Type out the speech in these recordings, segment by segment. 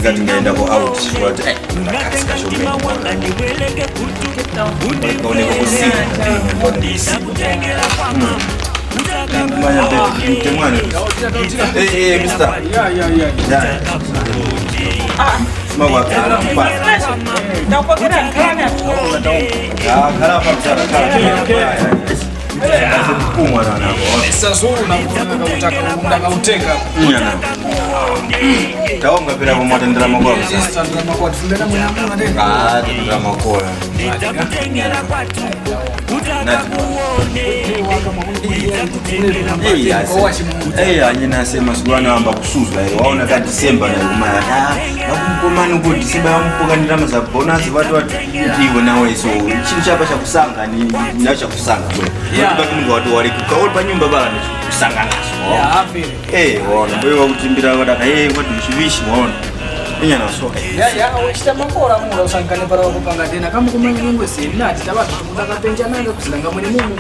ngati ngaenda ko out what ndakasika shopping oneko kusiku ndondisi manya baby temwana mister Semua kena empat. Nampak kena kerana. Kalau apa cara Semua anak. Sasa unataka uteka. Tahu enggak bila mau drama gua? Drama kwa tundana mwana tena. Drama kwa. Hanya nasema suwana amba kusuzwa waona ka December na kumaya nakumkomani ngo December yampoka ndirama za bonus watu iwe nawe so chintu chapa cha kusanga ni nacha kusanga bwe mungu watu wali kukaola pa nyumba bala kusanga naso waona wewe wakutimbira wadaka watu mshivishi waona Inya na so wachita makora mura usangane para wakupanga tena kama kumenya ngwe seminati tabatu kutaka penja nanga kusilanga mwene mungu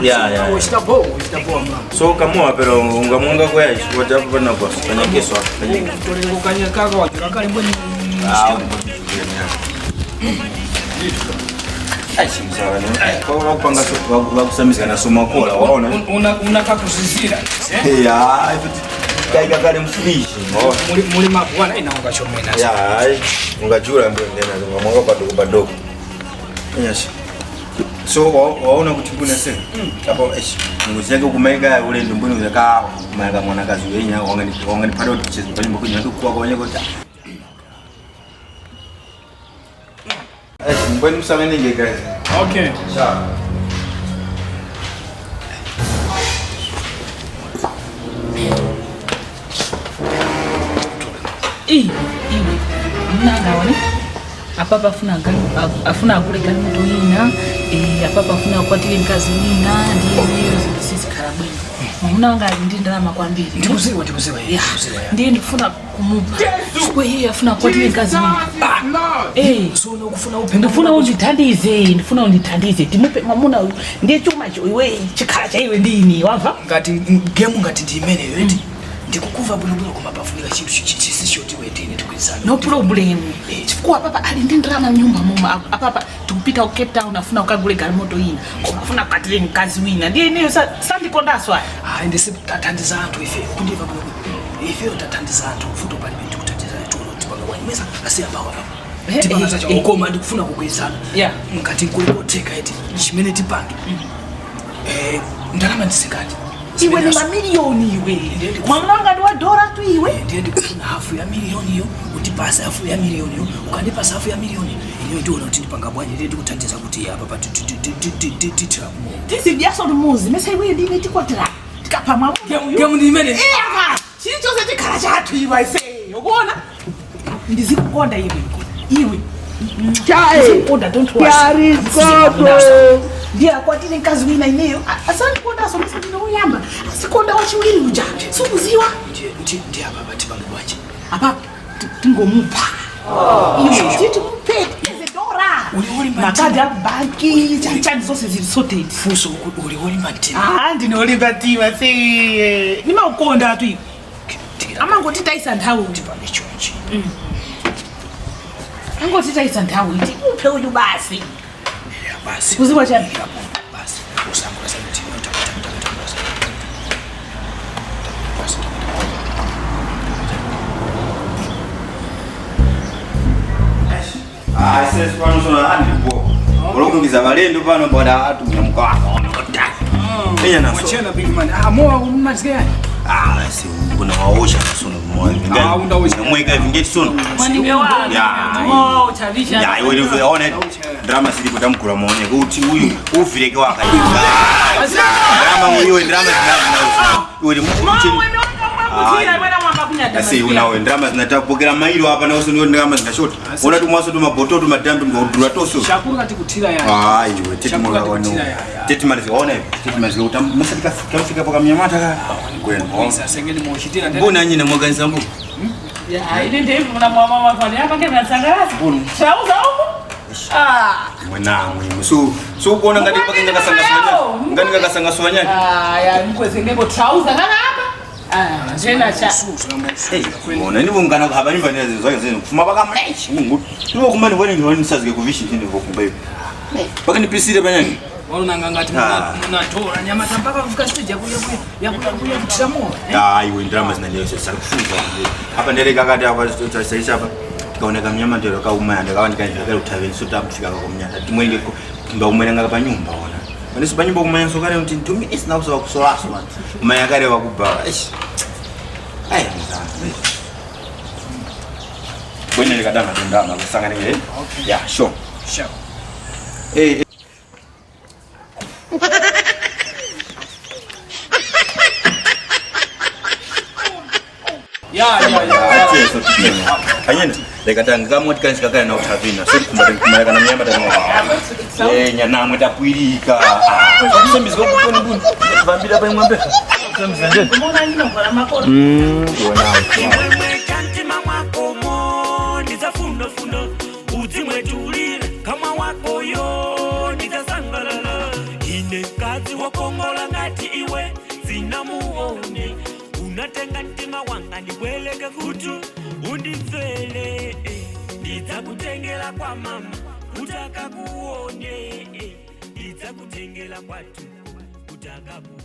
wachita bo mama so kamwa pero ungamunga kwa yashi watapo pana kwa kanya kesho tole kanya kaka wakakali mboni aishi msawa kwa wakupanga so wakusamizika na soma kola waona unataka kusizira Kaika kale mfulishi muri mabwana ina ungachomena ungajura ndio ndena mwanga padogo yes so waona kuchukuna sasa hapo nguzeke kumaiga ule ndumbuni uzaka maiga mwanakazi wenya wangani pado tucheze kwa nyumba kunya kwa kwenye kota mbona msameni ngeka okay sawa Mnagawane apapa afuna kule kali mtu ina apapa afuna kwatile mkazi ina ndiyo sisi karabweni munanga ndindala makwambiri ndikuziwa ndiye ndifuna kumupa sikwe hii afuna kwatile mkazi ina so unokufuna upendo ndifuna undithandize timupe mamuna ndiye chuma iwe chikhala cha iwe ndini wamva ngati game ngati ndimene yeti ndikukuva bwinobwino kumapafunika chinthu chisishoti wetini tikwizana no problem chifukwa papa ali ndi ndalama nyumba muma apapa tikupita ku Cape Town afuna ukagule galimoto ina koma afuna kwatile mkazi wina ndiye ineyo sandikondaswa ndisi tathandiza anthu ife kundiva bwino ife tathandiza anthu futo pali penti kuthandiza anthu tipanga wanyimesa asiya bawa tipanga sacha ukoma ndikufuna kukwizana ngati nkulipoteka eti chimene tipange ndalama ndisikati iwe ni mamilioni iwe mwamnanga ndi wadora tu iwe ndiye ndikufuna hafu ya milioni hiyo utipasa hafu ya milioni hiyo ukandipasa hafu ya milioni iliyo ndio kuti ndipanga bwanje ndiye ndikuthandiza kuti hapa pa tisi byaso lumuzi mesa iwe ndine tikwatira tikapha mwa ngemu ndimene chili chose chikhala chathu iwe ise ubona ndizikukonda iwe ndizikukonda don't worry ndiye akwatile mkazi wina ineyo asanikonda somesa ndino uyamba asikonda wachiwiri uja sukuziwa ndiye apa tipanga bwanje apa tingomupa iwe titi mupete zedora makadi abanki chani zose zili sorted fuso uliwoli matima ndinolimba tima se nimaukonda tu iwe amangoti taisa nthawi tipanga chonchi angoti taisa nthawi iti uphe uyu basi basi kuziwa chani basi usangula sana mtima sasa pano sona andipo ulokutukiza balendo pano boda watu mnamkoa Enya na so chena big man moa umazike si kuna waosha sona moa vingani undaosha mweka vingeti sona mwani wa chavisha iwe ndio unaona drama silipo tamkula muone kuti huyu ufireke waka drama mwiwe drama iwe Asi unawe drama zinatapokera mailo hapa na usoni drama zinashota. Ona tu mwaso tu maboto tu madambi ngorudura toso. Shakuru ngati kutira ya. Iwe tete mwa wano. Tete malizi ona hivi. Tete malizi utamsika fika poka mnyamata ka. Kwenu. Sasa ngeni mwoshitira ndani. Mbona nyinyi mwaganza mbu? Ile ndio mna mama mafani hapa ngena sangarasi. Chauza huko? Mwana mwimu. So kuona ngati paka ngaka sanga swanya. Ngani ngaka sanga swanya. Ya mkweze ngebo chauza ngana hapa. tena cha ona ni vungana hapa nyumba ni zoe zenu kufuma paka mlechi mungu niwo kumani vone ngoni nisazike kuvishi ndini vokumbe paka ni pisire banyani wona ngangati mnatora nyama mpaka kufika stage ya kutamo iwe drama zinanyesha sasa kufunza hapa ndeleka kati hapa tutaisha hapa kaoneka mnyama ndio kauma ndikawa nikaenda utaveni sota mfika kwa mnyata timwenge kumba umenanga pa nyumba ona Wanisi banyumba kumanya sokare mti ntumi isina kusawa kusolaso man kumanya kare wakubawa aya mzana kwenye nikadama tundama kusanga nige yeah sure Hanyena lekatanga kama watikanisi kakaya na utavina so kumbaleka na mnyama tano nyana mwetapwilika semizi kwa kukoni buni vambila pa imwambe mbona nino kwa makoro Imwe chantima mwakomo nizafunda uzimwe tulire kama wako yo nizasangalala ine kazi wakongola ngati iwe zinamuone unatenga ntima wanga niweleke kutu undifele nizakutengela kwa mama utaka kuone nizakutengela kwatu utaka kuone